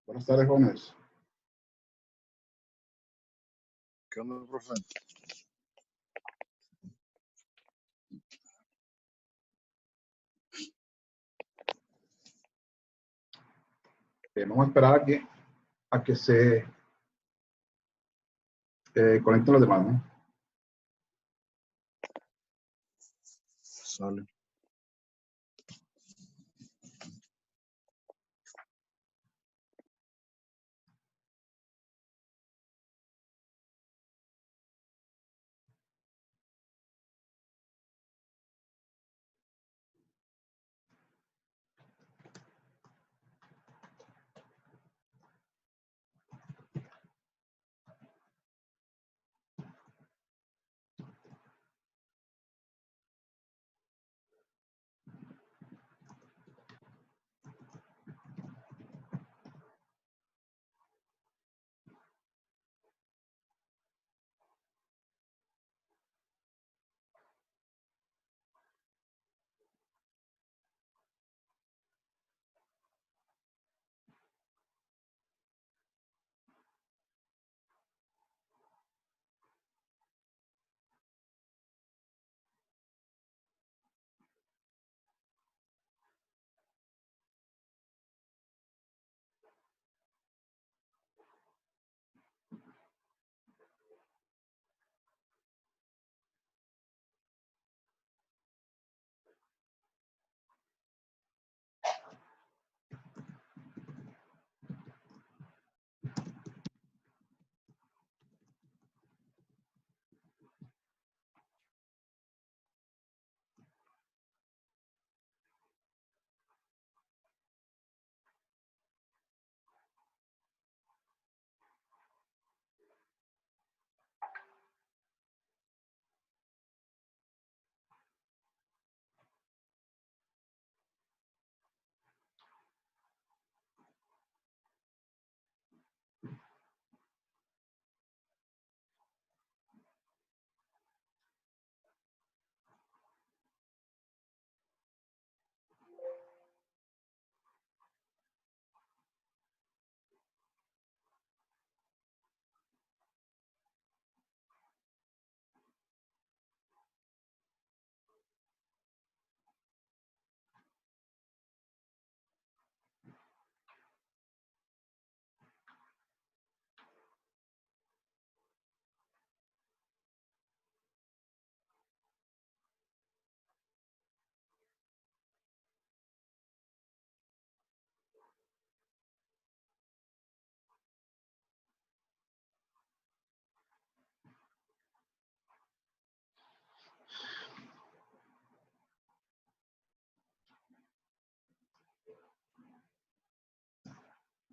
Buenas tardes, jóvenes. ¿Qué onda, profe? Vamos a esperar a que se conecten los demás, ¿no? Sale.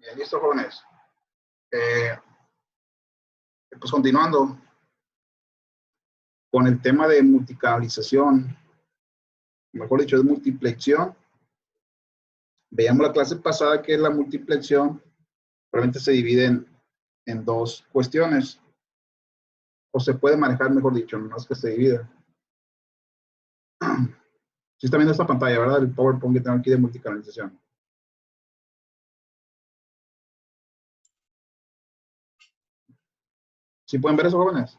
Bien, listo, jóvenes. Pues continuando con el tema de multicanalización, mejor dicho, es multiplexión. Veíamos la clase pasada que la multiplexión realmente se divide en dos cuestiones, o se puede manejar, mejor dicho, no es que se divida. Si está viendo esta pantalla, ¿verdad? El PowerPoint que tengo aquí de multicanalización. ¿Sí pueden ver eso, jóvenes?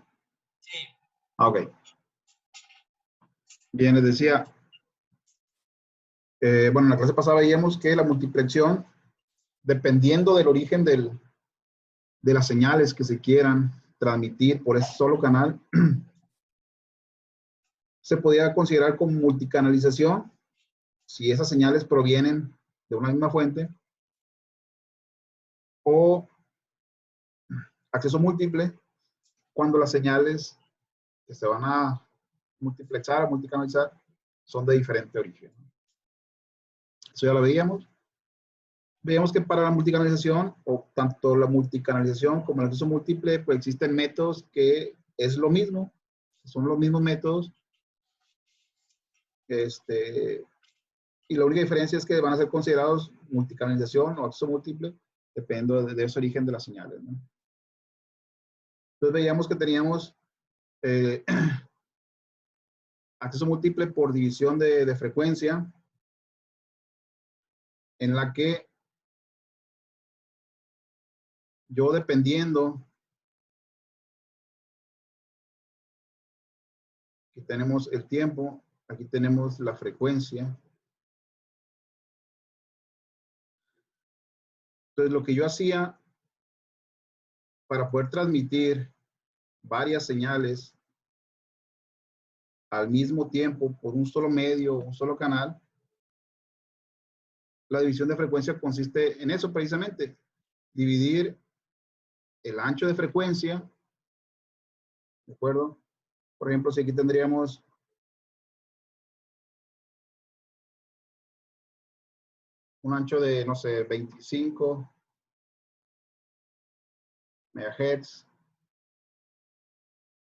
Sí. Ok. Bien, les decía, bueno, en la clase pasada veíamos que la multiplexión, dependiendo del origen de las señales que se quieran transmitir por ese solo canal, se podía considerar como multicanalización si esas señales provienen de una misma fuente, o acceso múltiple cuando las señales que se van a multiplexar, a multicanalizar, son de diferente origen. Eso ya lo veíamos. Veíamos que para la multicanalización, o tanto la multicanalización como el acceso múltiple, pues existen métodos que es lo mismo, son los mismos métodos. Y la única diferencia es que van a ser considerados multicanalización o acceso múltiple, dependiendo de ese origen de las señales, ¿no? Entonces veíamos que teníamos acceso múltiple por división de frecuencia, en la que yo, dependiendo, aquí tenemos el tiempo, aquí tenemos la frecuencia. Entonces lo que yo hacía para poder transmitir varias señales al mismo tiempo por un solo medio, un solo canal, la división de frecuencia consiste en eso precisamente, dividir el ancho de frecuencia, ¿de acuerdo? Por ejemplo, si aquí tendríamos un ancho de, no sé, 25 megahertz,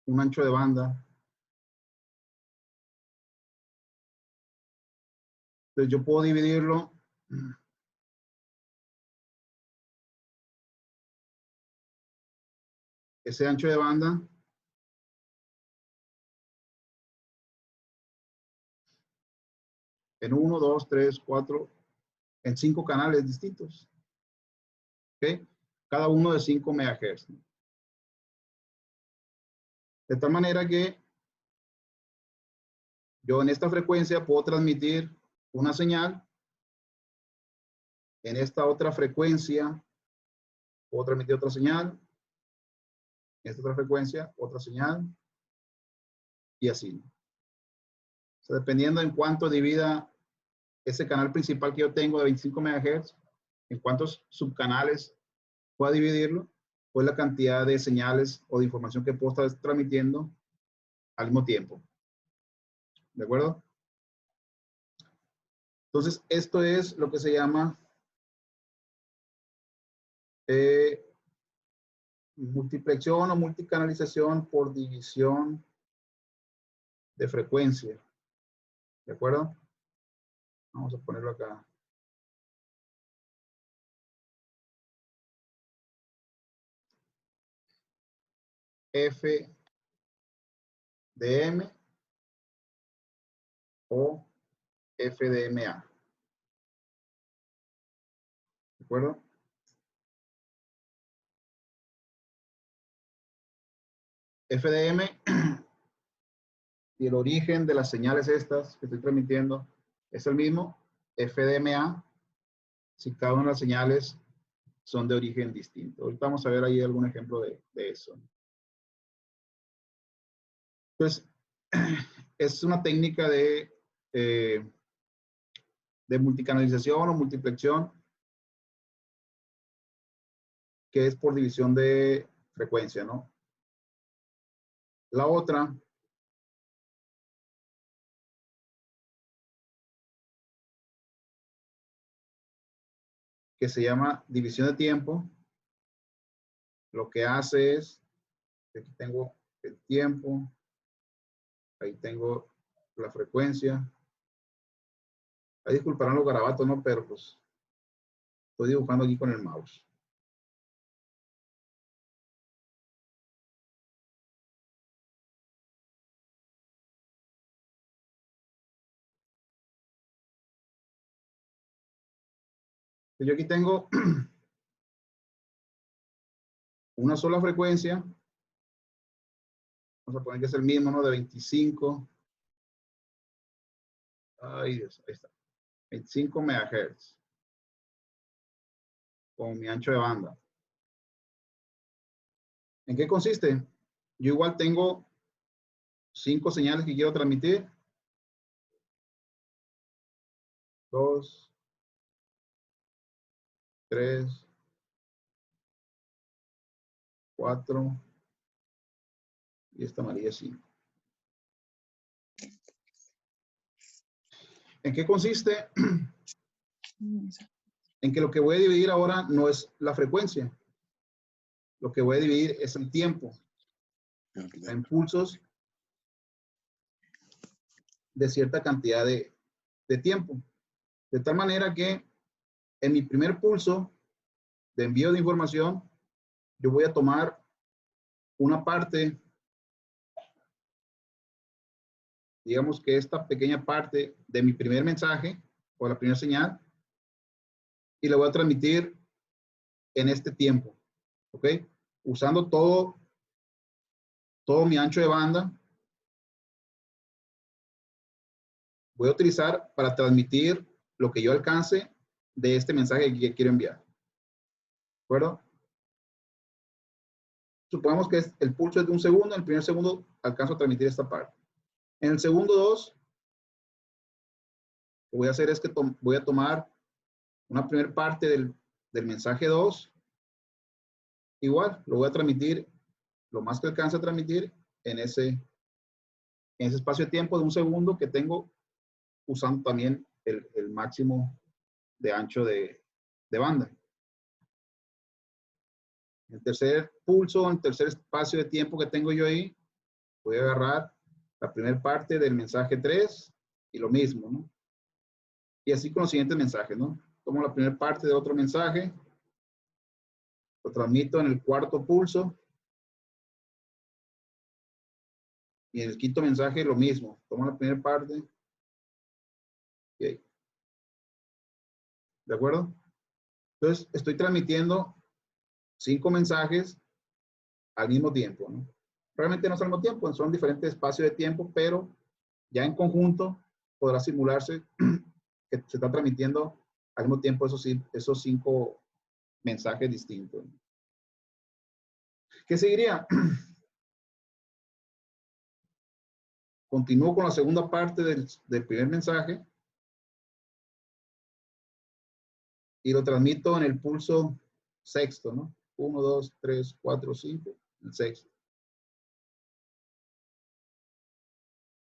un ancho de banda. Entonces yo puedo dividirlo ese ancho de banda en 1, 2, 3, 4, en 5 canales distintos. ¿Ok? Cada uno de 5 megahertz. De tal manera que yo en esta frecuencia puedo transmitir una señal, en esta otra frecuencia puedo transmitir otra señal, en esta otra frecuencia otra señal, y así. O sea, dependiendo en cuánto divida ese canal principal que yo tengo de 25 MHz, en cuántos subcanales pueda dividirlo, pues la cantidad de señales o de información que puedo estar transmitiendo al mismo tiempo. ¿De acuerdo? Entonces, esto es lo que se llama multiplexión o multicanalización por división de frecuencia. ¿De acuerdo? Vamos a ponerlo acá. FDM o FDMA. ¿De acuerdo? FDM y el origen de las señales estas que estoy transmitiendo es el mismo. FDMA, si cada una de las señales son de origen distinto. Ahorita vamos a ver ahí algún ejemplo de eso. Entonces, es una técnica de multicanalización o multiplexión que es por división de frecuencia, ¿no? La otra que se llama división de tiempo, lo que hace es, aquí tengo el tiempo, ahí tengo la frecuencia. Ahí disculparán los garabatos, ¿no? Pero pues estoy dibujando aquí con el mouse. Yo aquí tengo una sola frecuencia. Vamos a poner que es el mismo, ¿no? De 25. Ay, Dios, ahí está. 25 megahertz. Con mi ancho de banda. ¿En qué consiste? Yo igual tengo 5 señales que quiero transmitir. 2, 3, 4 y esta amarilla 5. ¿En qué consiste? En que lo que voy a dividir ahora no es la frecuencia. Lo que voy a dividir es el tiempo. En pulsos de cierta cantidad de tiempo. De tal manera que en mi primer pulso de envío de información, yo voy a tomar una parte, digamos que esta pequeña parte de mi primer mensaje o la primera señal, y la voy a transmitir en este tiempo, ¿ok? Usando todo mi ancho de banda, voy a utilizar para transmitir lo que yo alcance de este mensaje que quiero enviar. ¿De acuerdo? Supongamos que el pulso es de 1 segundo, en el primer segundo alcanzo a transmitir esta parte. En el segundo 2, lo que voy a hacer es que voy a tomar una primera parte del mensaje 2, igual, lo voy a transmitir lo más que alcance a transmitir en ese espacio de tiempo de 1 segundo que tengo, usando también el máximo de ancho de banda. El tercer pulso, el tercer espacio de tiempo que tengo yo ahí, voy a agarrar la primera parte del mensaje 3 y lo mismo, ¿no? Y así con los siguientes mensajes, ¿no? Tomo la primera parte de otro mensaje, lo transmito en el cuarto pulso, y en el quinto mensaje lo mismo. Tomo la primera parte. Okay. ¿De acuerdo? Entonces, estoy transmitiendo 5 mensajes al mismo tiempo, ¿no? Realmente no es al mismo tiempo, son diferentes espacios de tiempo, pero ya en conjunto podrá simularse que se está transmitiendo al mismo tiempo esos 5 mensajes distintos. ¿Qué seguiría? Continúo con la segunda parte del primer mensaje y lo transmito en el pulso sexto, ¿no? 1, 2, 3, 4, 5, el sexto.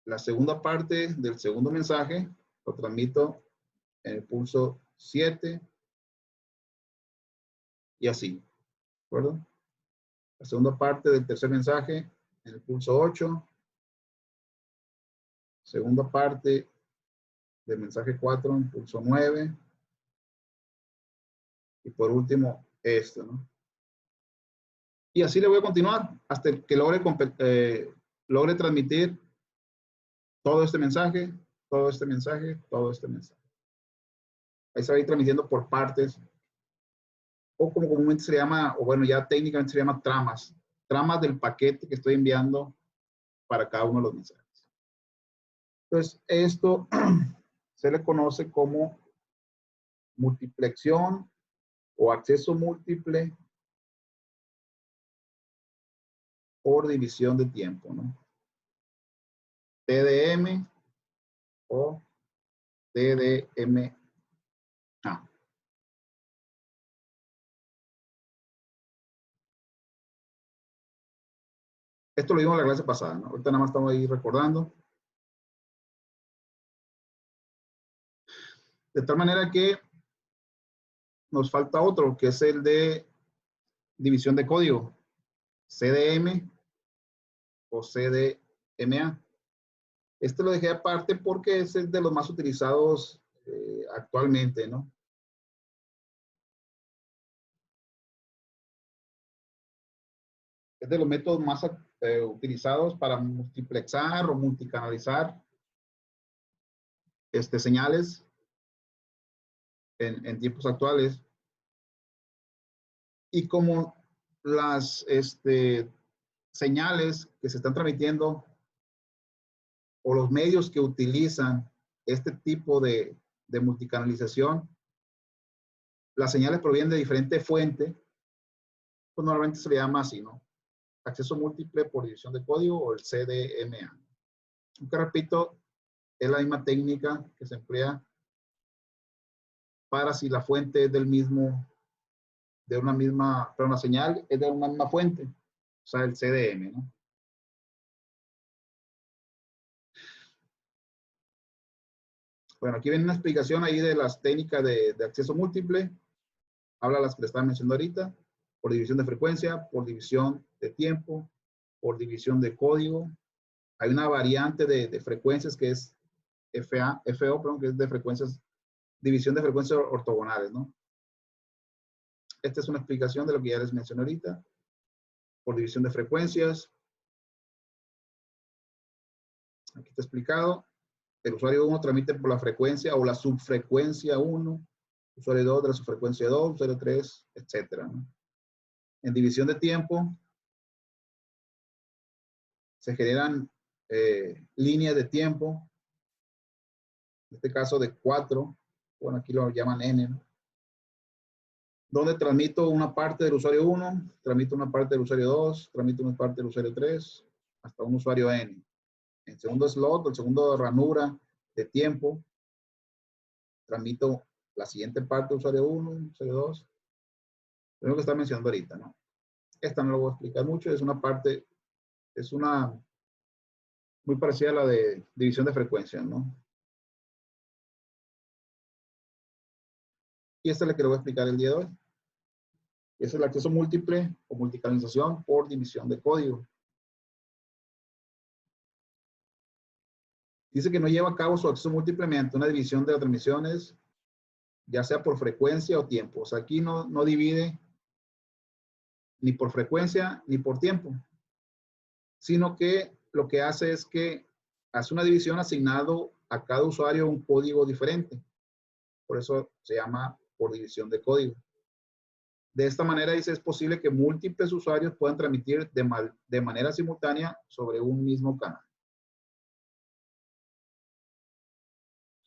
La segunda parte del segundo mensaje lo transmito en el pulso 7 y así, ¿de acuerdo? La segunda parte del tercer mensaje en el pulso 8. Segunda parte del mensaje 4 en pulso 9. Y por último, esto, ¿no? Y así le voy a continuar hasta que logre transmitir todo este mensaje, todo este mensaje, todo este mensaje. Ahí se va a ir transmitiendo por partes, o como comúnmente se llama, o bueno, ya técnicamente se llama tramas del paquete que estoy enviando para cada uno de los mensajes. Entonces, esto se le conoce como multiplexión o acceso múltiple por división de tiempo, ¿no? TDM o TDMA. Esto lo vimos en la clase pasada, ¿no? Ahorita nada más estamos ahí recordando. De tal manera que nos falta otro, que es el de división de código, CDM o CDMA. Este lo dejé aparte porque es el de los más utilizados actualmente, ¿no? Es de los métodos más utilizados para multiplexar o multicanalizar señales en tiempos actuales. Y como las señales que se están transmitiendo o los medios que utilizan este tipo de multicanalización, las señales provienen de diferente fuente, pues normalmente se le llama así, ¿no? Acceso múltiple por división de código o el CDMA. Aunque repito, es la misma técnica que se emplea para si la fuente es del mismo, de una misma, pero una señal es de una misma fuente, o sea, el CDM, ¿no? Bueno, aquí viene una explicación ahí de las técnicas de acceso múltiple. Habla las que le estaba mencionando ahorita, por división de frecuencia, por división de tiempo, por división de código. Hay una variante de frecuencias que es FO, perdón, que es de frecuencias, división de frecuencias ortogonales, ¿no? Esta es una explicación de lo que ya les mencioné ahorita. Por división de frecuencias. Aquí está explicado. El usuario 1 transmite por la frecuencia o la subfrecuencia 1. Usuario 2 de la subfrecuencia 2, usuario 3, etcétera, ¿no? En división de tiempo, se generan líneas de tiempo. En este caso de 4. Bueno, aquí lo llaman N, ¿no? Donde transmito una parte del usuario 1, transmito una parte del usuario 2, transmito una parte del usuario 3, hasta un usuario N. En segundo slot, el segundo ranura de tiempo, transmito la siguiente parte del usuario 1, usuario 2. Es lo que está mencionando ahorita, ¿no? Esta no lo voy a explicar mucho, es una parte, es una muy parecida a la de división de frecuencia, ¿no? Y esta es la que le voy a explicar el día de hoy. Es el acceso múltiple o multicanalización por división de código. Dice que no lleva a cabo su acceso múltiple mediante una división de las transmisiones, ya sea por frecuencia o tiempo. O sea, aquí no divide ni por frecuencia ni por tiempo, sino que lo que hace es que hace una división asignado a cada usuario un código diferente. Por eso se llama por división de código. De esta manera dice, es posible que múltiples usuarios puedan transmitir de manera simultánea sobre un mismo canal.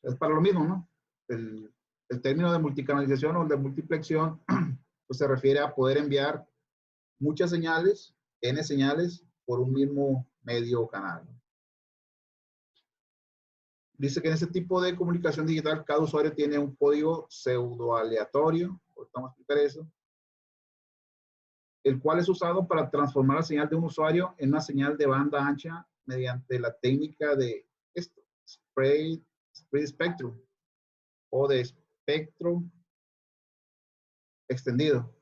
Es para lo mismo, ¿no? El término de multicanalización o de multiplexión pues se refiere a poder enviar muchas señales, n señales, por un mismo medio o canal. Dice que en ese tipo de comunicación digital cada usuario tiene un código pseudo aleatorio, ahorita vamos a explicar eso, el cual es usado para transformar la señal de un usuario en una señal de banda ancha mediante la técnica de spread spectrum o de espectro extendido.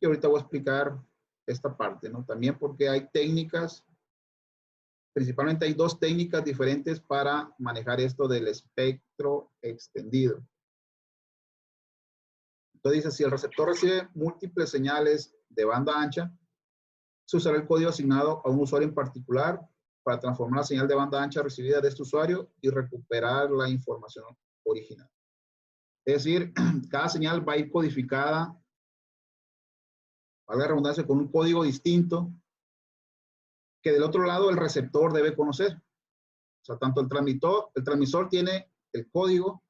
Y ahorita voy a explicar esta parte, ¿no? También porque hay técnicas, principalmente hay dos técnicas diferentes para manejar esto del espectro extendido. Entonces dice, si el receptor recibe múltiples señales de banda ancha, se usará el código asignado a un usuario en particular para transformar la señal de banda ancha recibida de este usuario y recuperar la información original. Es decir, cada señal va a ir codificada, valga la redundancia, con un código distinto que del otro lado el receptor debe conocer. O sea, tanto el transmisor tiene el código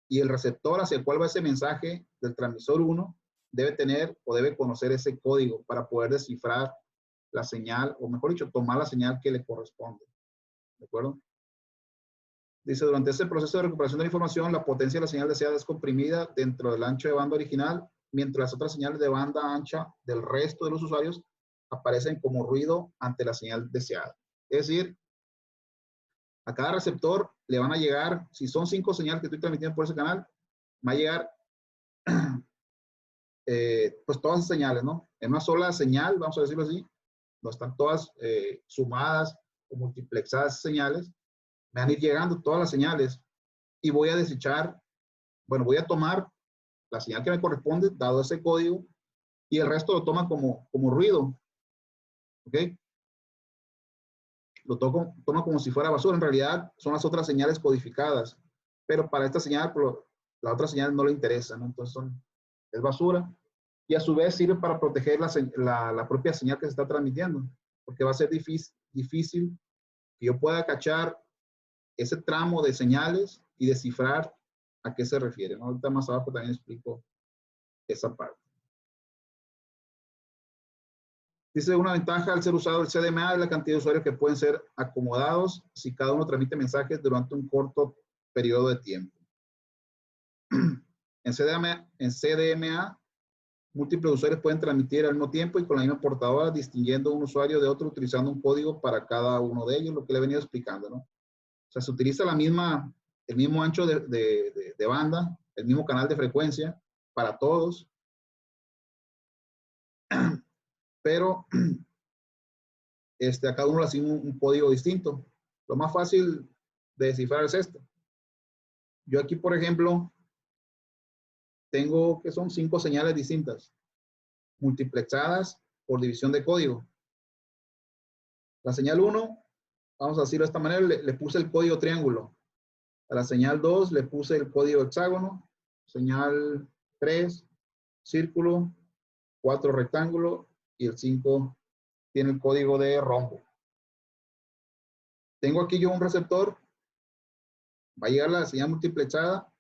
y el receptor hacia el cual va ese mensaje del transmisor 1 debe tener o debe conocer ese código para poder descifrar la señal, o mejor dicho, tomar la señal que le corresponde. ¿De acuerdo? Dice, durante ese proceso de recuperación de la información, la potencia de la señal deseada es comprimida dentro del ancho de banda original, mientras las otras señales de banda ancha del resto de los usuarios aparecen como ruido ante la señal deseada. Es decir, a cada receptor le van a llegar, si son 5 señales que estoy transmitiendo por ese canal, va a llegar pues todas las señales, ¿no? En una sola señal, vamos a decirlo así, no están todas sumadas o multiplexadas señales, me van a ir llegando todas las señales y voy a desechar, bueno, voy a tomar la señal que me corresponde, dado ese código, y el resto lo toma como ruido, ¿ok? Lo toma como si fuera basura. En realidad son las otras señales codificadas, pero para esta señal, la otra señal no le interesa, ¿no? Entonces es basura. Y a su vez sirve para proteger la propia señal que se está transmitiendo, porque va a ser difícil que yo pueda cachar ese tramo de señales y descifrar a qué se refiere, ¿no? Ahorita más abajo también explico esa parte. Dice, una ventaja al ser usado el CDMA es la cantidad de usuarios que pueden ser acomodados si cada uno transmite mensajes durante un corto periodo de tiempo. En CDMA, múltiples usuarios pueden transmitir al mismo tiempo y con la misma portadora, distinguiendo un usuario de otro, utilizando un código para cada uno de ellos, lo que le he venido explicando, ¿no? O sea, se utiliza la misma el mismo ancho de banda, el mismo canal de frecuencia para todos, pero a cada uno le asigno un código distinto. Lo más fácil de descifrar es esto. Yo aquí, por ejemplo, tengo que son 5 señales distintas, multiplexadas por división de código. La señal 1, vamos a decirlo de esta manera, le puse el código triángulo. A la señal 2 le puse el código hexágono. Señal 3, círculo. 4, rectángulo. Y el 5 tiene el código de rombo. Tengo aquí yo un receptor. Va a llegar la señal multiplexada,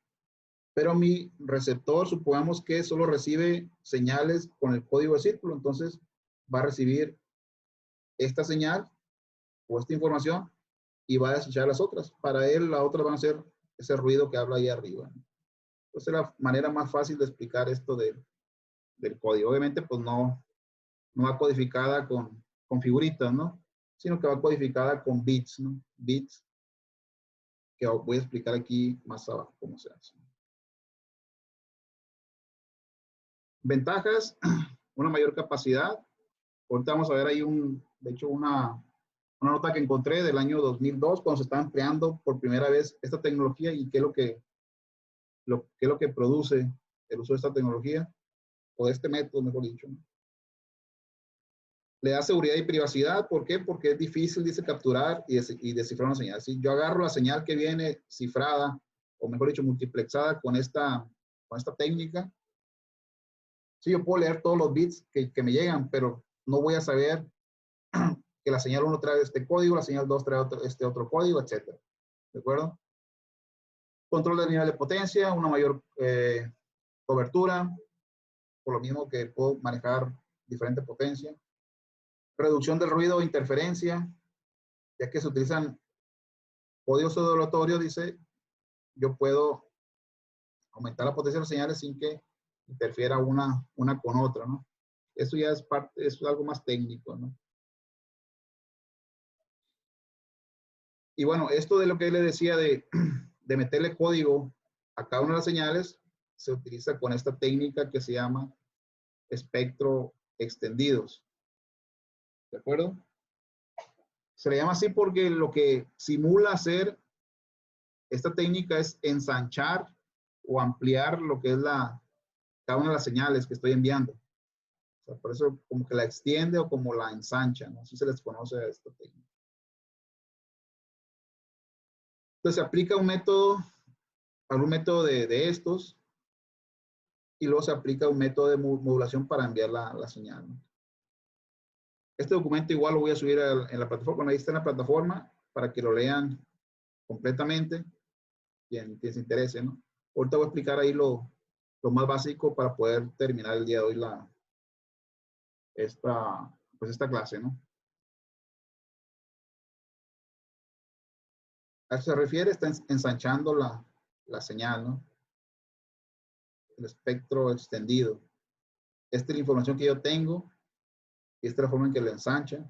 pero mi receptor, supongamos que solo recibe señales con el código de círculo. Entonces, va a recibir esta señal o esta información y va a desechar las otras. Para él, las otras van a ser ese ruido que habla ahí arriba. Entonces, es la manera más fácil de explicar esto del código. Obviamente, pues no va codificada con figuritas, ¿no? Sino que va codificada con bits, ¿no? Bits, que voy a explicar aquí más abajo cómo se hace. Ventajas, una mayor capacidad. Ahorita vamos a ver ahí de hecho, una nota que encontré del año 2002, cuando se estaba empleando por primera vez esta tecnología y qué es lo que produce el uso de esta tecnología, o de este método, mejor dicho, ¿no? Le da seguridad y privacidad. ¿Por qué? Porque es difícil, dice, capturar y descifrar una señal. Si yo agarro la señal que viene cifrada, o mejor dicho, multiplexada con esta técnica, sí, yo puedo leer todos los bits que me llegan, pero no voy a saber que la señal 1 trae este código, la señal 2 trae este otro código, etcétera. ¿De acuerdo? Control del nivel de potencia, una mayor cobertura, por lo mismo que puedo manejar diferente potencia. Reducción del ruido e interferencia, ya que se utilizan códigos oscilatorios, dice, yo puedo aumentar la potencia de las señales sin que interfiera una con otra, ¿no? Eso ya es algo más técnico, ¿no? Y bueno, esto de lo que le decía de meterle código a cada una de las señales, se utiliza con esta técnica que se llama espectro extendidos. ¿De acuerdo? Se le llama así porque lo que simula hacer esta técnica es ensanchar o ampliar lo que es cada una de las señales que estoy enviando. O sea, por eso como que la extiende o como la ensancha, ¿no? Así se les conoce a esta técnica. Entonces se aplica algún método de estos, y luego se aplica un método de modulación para enviar la señal, ¿no? Este documento igual lo voy a subir en la plataforma, ahí está en la plataforma, para que lo lean completamente, quien se interese, ¿no? Ahorita voy a explicar ahí lo más básico para poder terminar el día de hoy esta clase, ¿no? A eso se refiere, está ensanchando la señal, ¿no? El espectro extendido. Esta es la información que yo tengo, y esta es la forma en que lo ensancha,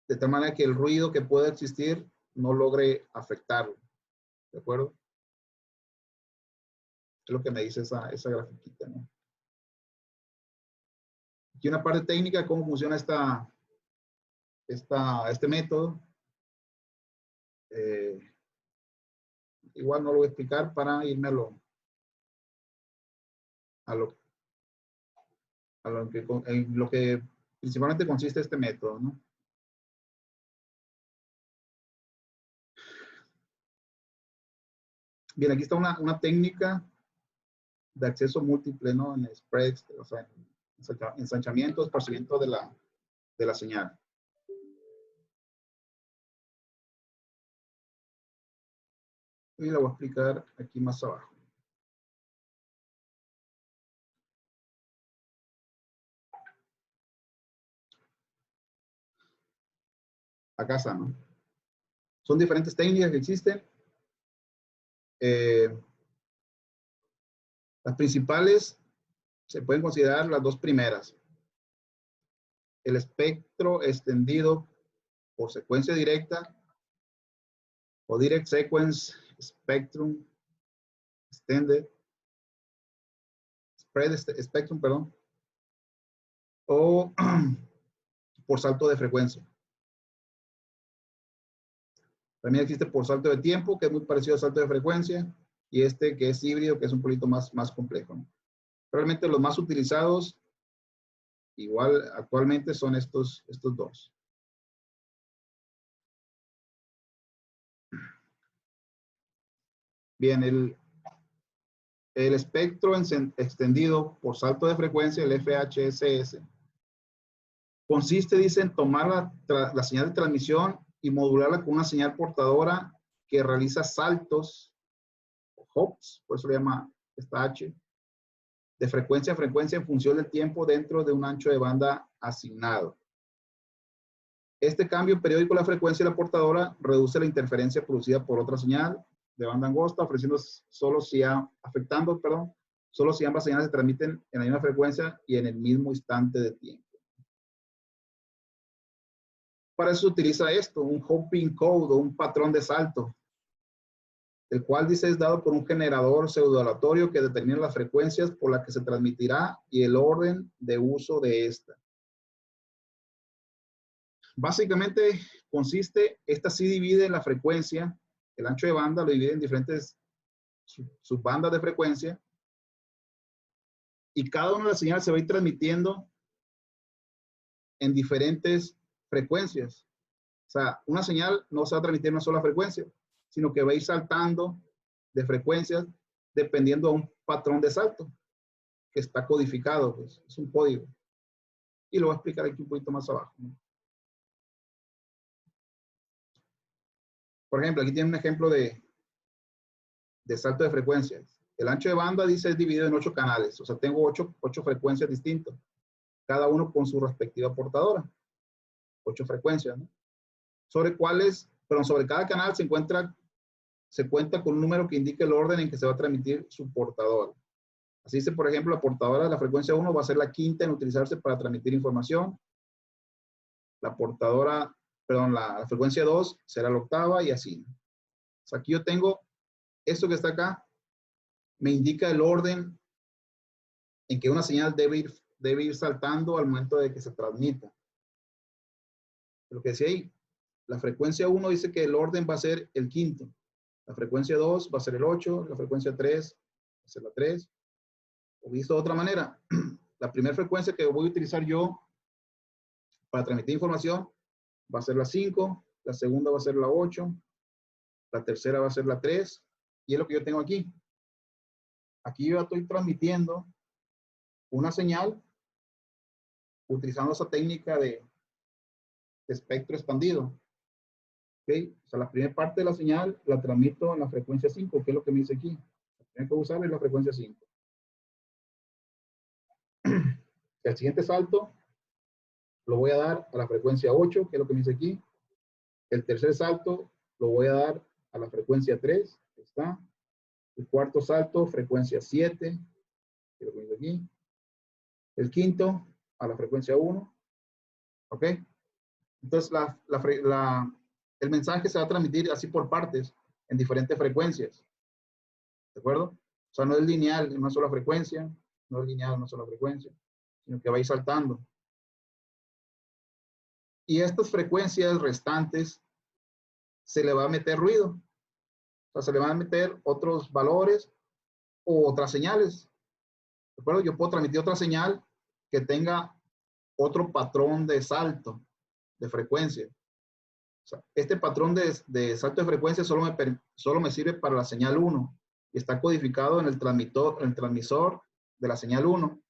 de tal manera que el ruido que pueda existir no logre afectarlo. ¿De acuerdo? Es lo que me dice esa grafiquita, ¿no? Aquí una parte técnica de cómo funciona este método. Igual no lo voy a explicar para irme a lo que principalmente consiste este método, ¿no? Bien, aquí está una técnica de acceso múltiple, ¿no? En spreads, o sea, ensanchamiento, esparcimiento de la señal. Y la voy a explicar aquí más abajo. Acá está, ¿no? Son diferentes técnicas que existen. Las principales se pueden considerar las dos primeras. El espectro extendido por secuencia directa o direct sequence spectrum, extended, spread spectrum, perdón, o por salto de frecuencia. También existe por salto de tiempo, que es muy parecido al salto de frecuencia, y este que es híbrido, que es un poquito más complejo, ¿no? Realmente los más utilizados, igual actualmente, son estos dos. Bien, el espectro extendido por salto de frecuencia, el FHSS, consiste, dice, en tomar la señal de transmisión y modularla con una señal portadora que realiza saltos, hops, por eso le llama esta H, de frecuencia a frecuencia en función del tiempo dentro de un ancho de banda asignado. Este cambio periódico de la frecuencia de la portadora reduce la interferencia producida por otra señal de banda angosta, afectando solo si ambas señales se transmiten en la misma frecuencia y en el mismo instante de tiempo. Para eso se utiliza esto, un hopping code o un patrón de salto, el cual dice es dado por un generador pseudo-aleatorio que determina las frecuencias por las que se transmitirá y el orden de uso de esta. Básicamente consiste, esta sí divide la frecuencia, el ancho de banda lo divide en diferentes subbandas de frecuencia y cada una de las señales se va a ir transmitiendo en diferentes frecuencias. O sea, una señal no se va a transmitir en una sola frecuencia, sino que va a ir saltando de frecuencias dependiendo de un patrón de salto que está codificado, pues, es un código. Y lo voy a explicar aquí un poquito más abajo, ¿no? Por ejemplo, aquí tiene un ejemplo de salto de frecuencias. El ancho de banda dice es dividido en 8 canales, o sea, tengo 8 frecuencias distintas, cada uno con su respectiva portadora. 8 frecuencias, ¿no? Sobre cada canal se cuenta con un número que indica el orden en que se va a transmitir su portador. Así dice, por ejemplo, la portadora de la frecuencia 1 va a ser la quinta en utilizarse para transmitir información. La frecuencia 2 será la octava y así. O sea, aquí yo tengo esto que está acá, me indica el orden en que una señal debe ir saltando al momento de que se transmita. Lo que decía ahí, la frecuencia 1 dice que el orden va a ser el quinto. La frecuencia 2 va a ser el 8, la frecuencia 3 va a ser la 3. O visto de otra manera, la primera frecuencia que voy a utilizar yo para transmitir información va a ser la 5, la segunda va a ser la 8, la tercera va a ser la 3, y es lo que yo tengo aquí. Aquí yo estoy transmitiendo una señal utilizando esa técnica de espectro expandido. ¿Okay? O sea, la primera parte de la señal la transmito en la frecuencia 5, que es lo que me dice aquí. La primera que voy a usar es la frecuencia 5. El siguiente salto lo voy a dar a la frecuencia 8, que es lo que me dice aquí. El tercer salto lo voy a dar a la frecuencia 3, que está. El cuarto salto, frecuencia 7, que es lo que me dice aquí. El quinto, a la frecuencia 1. ¿Ok? Entonces, el mensaje se va a transmitir así por partes, en diferentes frecuencias. ¿De acuerdo? O sea, no es lineal en una sola frecuencia, no es lineal en una sola frecuencia, sino que va a ir saltando. Y estas frecuencias restantes se le va a meter ruido. O sea, se le van a meter otros valores o otras señales. ¿De acuerdo? Yo puedo transmitir otra señal que tenga otro patrón de salto de frecuencia. O sea, este patrón de salto de frecuencia solo me sirve para la señal 1 y está codificado en el transmisor de la señal 1.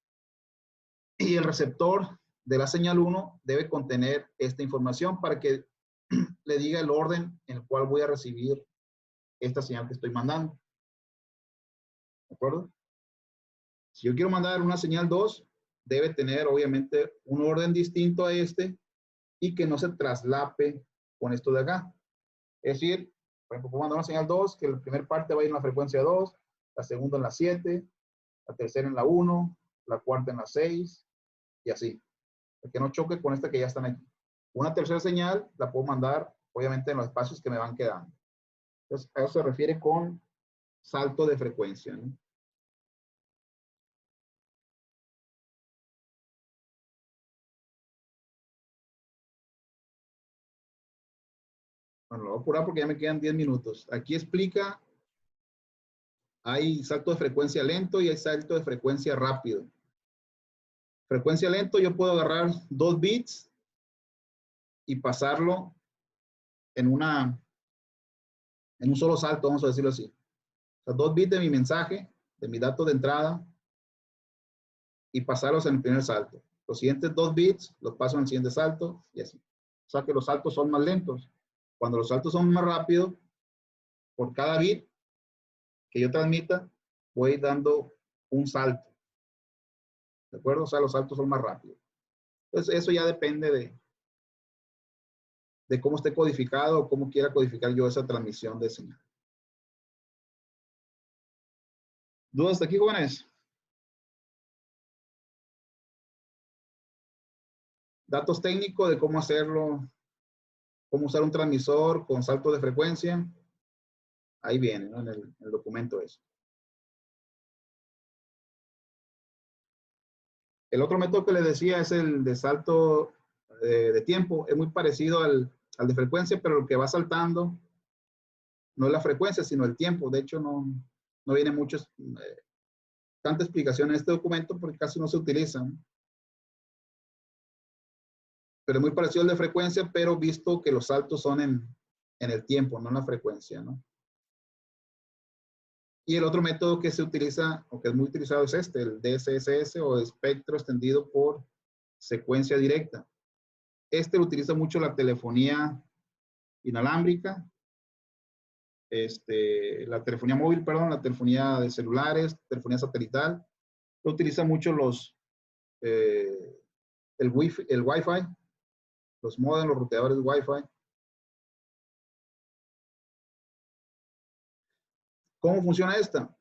Y el receptor de la señal 1 debe contener esta información para que le diga el orden en el cual voy a recibir esta señal que estoy mandando. ¿De acuerdo? Si yo quiero mandar una señal 2, debe tener obviamente un orden distinto a este y que no se traslape con esto de acá. Es decir, por ejemplo, puedo mandar una señal 2, que la primera parte va a ir en la frecuencia 2, la segunda en la 7, la tercera en la 1, la cuarta en la 6, y así. Para que no choque con esta que ya están aquí. Una tercera señal la puedo mandar, obviamente, en los espacios que me van quedando. Entonces, a eso se refiere con salto de frecuencia, ¿no? Bueno, lo voy a apurar porque ya me quedan 10 minutos. Aquí explica, hay salto de frecuencia lento y hay salto de frecuencia rápido. Frecuencia lento, yo puedo agarrar 2 bits y pasarlo en un solo salto, vamos a decirlo así. O sea, 2 bits de mi mensaje, de mi dato de entrada, y pasarlos en el primer salto. Los siguientes 2 bits los paso en el siguiente salto y así. O sea que los saltos son más lentos. Cuando los saltos son más rápidos, por cada bit que yo transmita, voy dando un salto. ¿De acuerdo? O sea, los saltos son más rápidos. Entonces, eso ya depende de cómo esté codificado o cómo quiera codificar yo esa transmisión de señal. ¿Dudas hasta aquí, jóvenes? Datos técnicos de cómo hacerlo, cómo usar un transmisor con salto de frecuencia. Ahí viene, ¿no? En el documento eso. El otro método que les decía es el de salto de tiempo. Es muy parecido al de frecuencia, pero lo que va saltando no es la frecuencia, sino el tiempo. De hecho, no viene tanta explicación en este documento porque casi no se utilizan. Pero es muy parecido al de frecuencia, pero visto que los saltos son en el tiempo, no en la frecuencia, ¿no? Y el otro método que se utiliza, o que es muy utilizado, es este, el DSSS o espectro extendido por secuencia directa. Este lo utiliza mucho la telefonía inalámbrica, la telefonía móvil, perdón, la telefonía de celulares, telefonía satelital. Lo utiliza mucho el Wi-Fi, los modems, los ruteadores Wi-Fi. ¿Cómo funciona esta?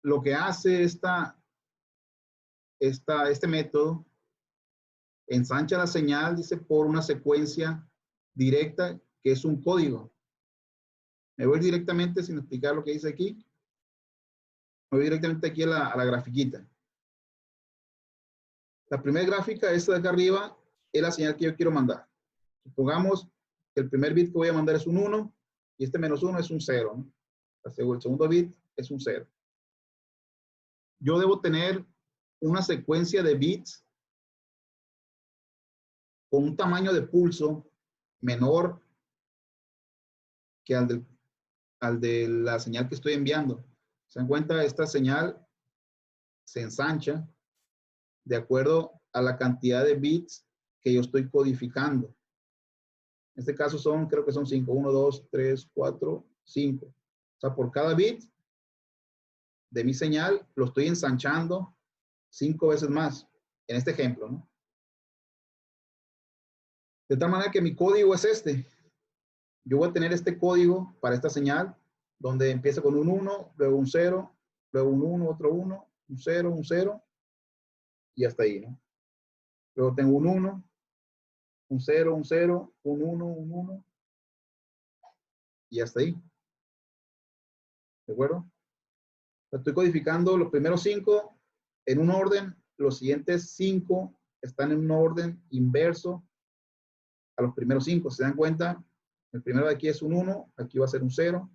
Lo que hace este método, ensancha la señal, dice, por una secuencia directa, que es un código. Me voy directamente, sin explicar lo que dice aquí, me voy directamente aquí a la grafiquita. La primera gráfica, esta de acá arriba, es la señal que yo quiero mandar. Supongamos que el primer bit que voy a mandar es un 1 y este -1 es un 0, ¿no? El segundo bit es un 0. Yo debo tener una secuencia de bits con un tamaño de pulso menor que al de la señal que estoy enviando. ¿Se dan cuenta? Esta señal se ensancha de acuerdo a la cantidad de bits que yo estoy codificando. En este caso creo que son 5. 1, 2, 3, 4, 5. O sea, por cada bit de mi señal lo estoy ensanchando 5 veces más. En este ejemplo, ¿no? De tal manera que mi código es este. Yo voy a tener este código para esta señal, donde empieza con un 1, luego un 0, luego un 1, otro 1, un 0, y hasta ahí, ¿no? Luego tengo un 1, un 0, un 0, un 1, un 1, y hasta ahí. ¿De acuerdo? Estoy codificando los primeros 5 en un orden, los siguientes 5 están en un orden inverso a los primeros 5. ¿Se dan cuenta? El primero de aquí es un 1, aquí va a ser un 0.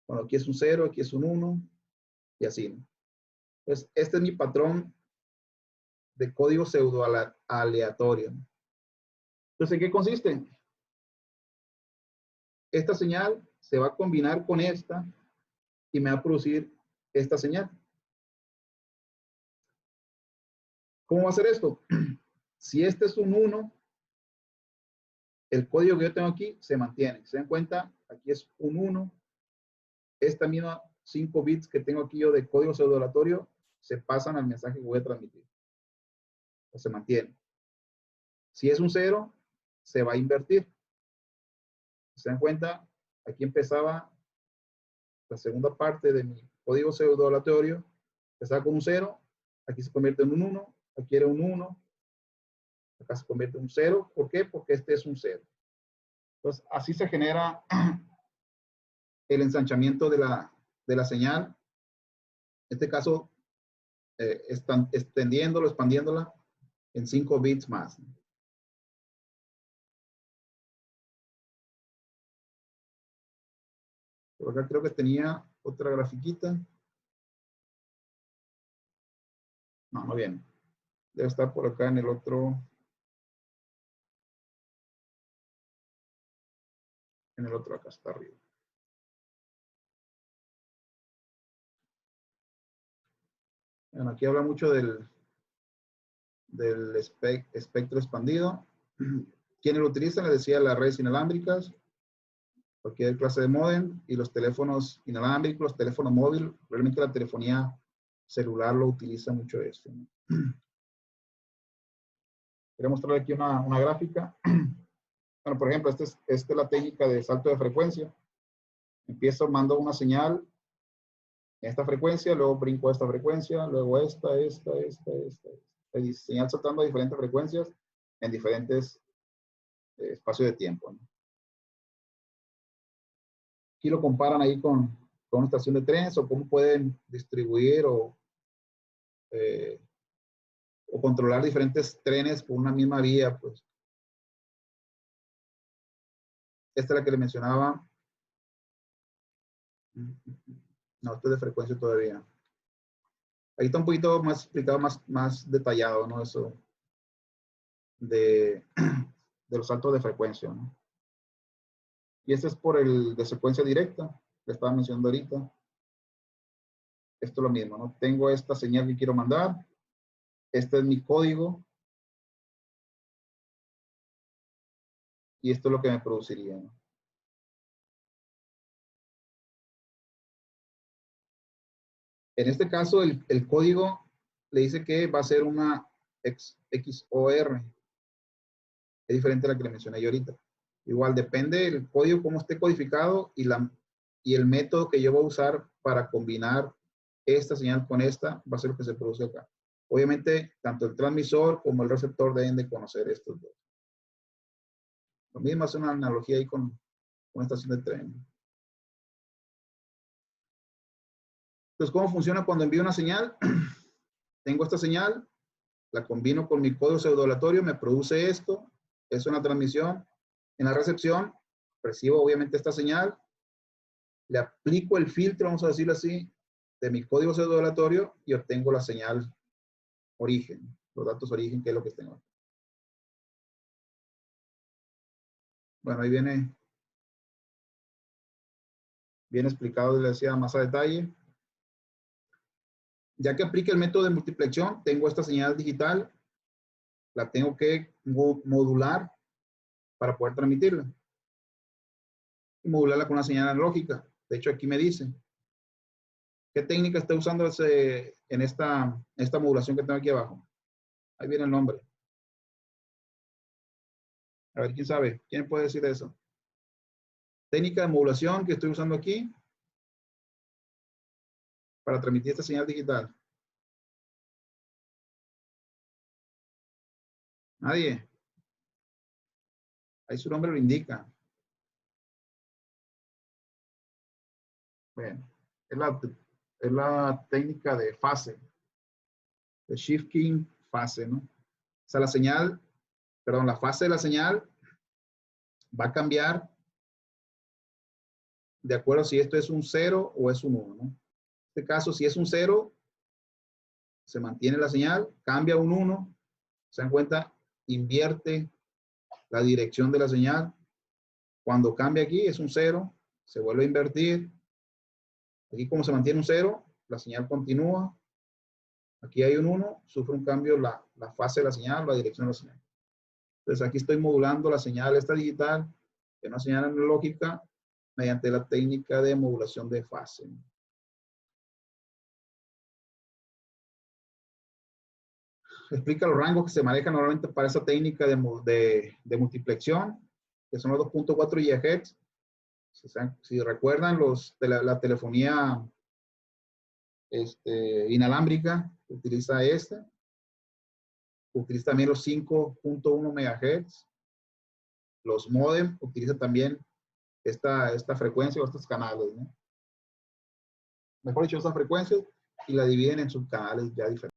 Bueno, aquí es un 0, aquí es un 1, y así, ¿no? Entonces, este es mi patrón de código pseudo aleatorio. Entonces, ¿en qué consiste? Esta señal se va a combinar con esta y me va a producir esta señal. ¿Cómo va a ser esto? Si este es un 1, el código que yo tengo aquí se mantiene. ¿Se dan cuenta? Aquí es un 1. Esta misma 5 bits que tengo aquí yo de código pseudo aleatorio se pasan al mensaje que voy a transmitir. O se mantiene. Si es un 0, se va a invertir. ¿Se dan cuenta? Aquí empezaba la segunda parte de mi código pseudo aleatorio. Empezaba con un 0, aquí se convierte en un 1, aquí era un 1, acá se convierte en un 0. ¿Por qué? Porque este es un 0. Entonces, así se genera el ensanchamiento de la señal. En este caso, están expandiéndola en 5 bits más. Por acá creo que tenía otra grafiquita. No, no viene. Debe estar por acá en el otro. En el otro acá está arriba. Bueno, aquí habla mucho del espectro expandido. ¿Quiénes lo utilizan? Les decía las redes inalámbricas, cualquier clase de módem y los teléfonos inalámbricos, los teléfonos móviles. Realmente la telefonía celular lo utiliza mucho esto, ¿no? Quería mostrarle aquí una gráfica. Bueno, por ejemplo, esta es la técnica de salto de frecuencia. Empiezo, mando una señal en esta frecuencia, luego brinco a esta frecuencia, luego esta. Hay señal saltando a diferentes frecuencias en diferentes espacios de tiempo, ¿no? Aquí lo comparan ahí con una estación de trenes o cómo pueden distribuir o controlar diferentes trenes por una misma vía, pues. Esta es la que le mencionaba. No, esto es de frecuencia todavía. Ahí está un poquito más explicado, más detallado, ¿no? Eso de los saltos de frecuencia, ¿no? Y este es por el de secuencia directa, que estaba mencionando ahorita. Esto es lo mismo, ¿no? Tengo esta señal que quiero mandar. Este es mi código. Y esto es lo que me produciría, ¿no? En este caso, el código le dice que va a ser una XOR. Es diferente a la que le mencioné yo ahorita. Igual depende del código, cómo esté codificado y el método que yo voy a usar para combinar esta señal con esta, va a ser lo que se produce acá. Obviamente, tanto el transmisor como el receptor deben de conocer estos dos. Lo mismo hace una analogía ahí con estación de tren. Entonces, ¿cómo funciona cuando envío una señal? Tengo esta señal, la combino con mi código pseudo-aleatorio, me produce esto, es una transmisión. En la recepción, recibo obviamente esta señal, le aplico el filtro, vamos a decirlo así, de mi código pseudo-aleatorio y obtengo la señal origen, los datos origen, que es lo que tengo. Bueno, ahí viene bien explicado, les decía, más a detalle. Ya que aplique el método de multiplicación, tengo esta señal digital, la tengo que modular para poder transmitirla. Y modularla con una señal analógica. De hecho, aquí me dice, ¿qué técnica está usando en esta modulación que tengo aquí abajo? Ahí viene el nombre. A ver, ¿quién sabe? ¿Quién puede decir eso? Técnica de modulación que estoy usando aquí para transmitir esta señal digital. Nadie. Ahí su nombre lo indica. Bueno, es la técnica de fase, de shifting fase, ¿no? O sea, la fase de la señal va a cambiar de acuerdo si esto es un 0 o es un 1, ¿no? En este caso, si es un 0, se mantiene la señal, cambia a un 1, se dan cuenta, invierte la dirección de la señal. Cuando cambia aquí, es un 0, se vuelve a invertir. Aquí como se mantiene un 0, la señal continúa. Aquí hay un 1, sufre un cambio la fase de la señal, la dirección de la señal. Entonces aquí estoy modulando la señal esta digital de una señal analógica mediante la técnica de modulación de fase. Explica los rangos que se manejan normalmente para esa técnica de multiplicación, que son los 2.4 GHz. Si recuerdan, la telefonía inalámbrica utiliza esta. utiliza también los 5.1 MHz. Los modem utilizan también esta frecuencia o estos canales, ¿no? Mejor dicho, estas frecuencias y la dividen en subcanales ya diferentes.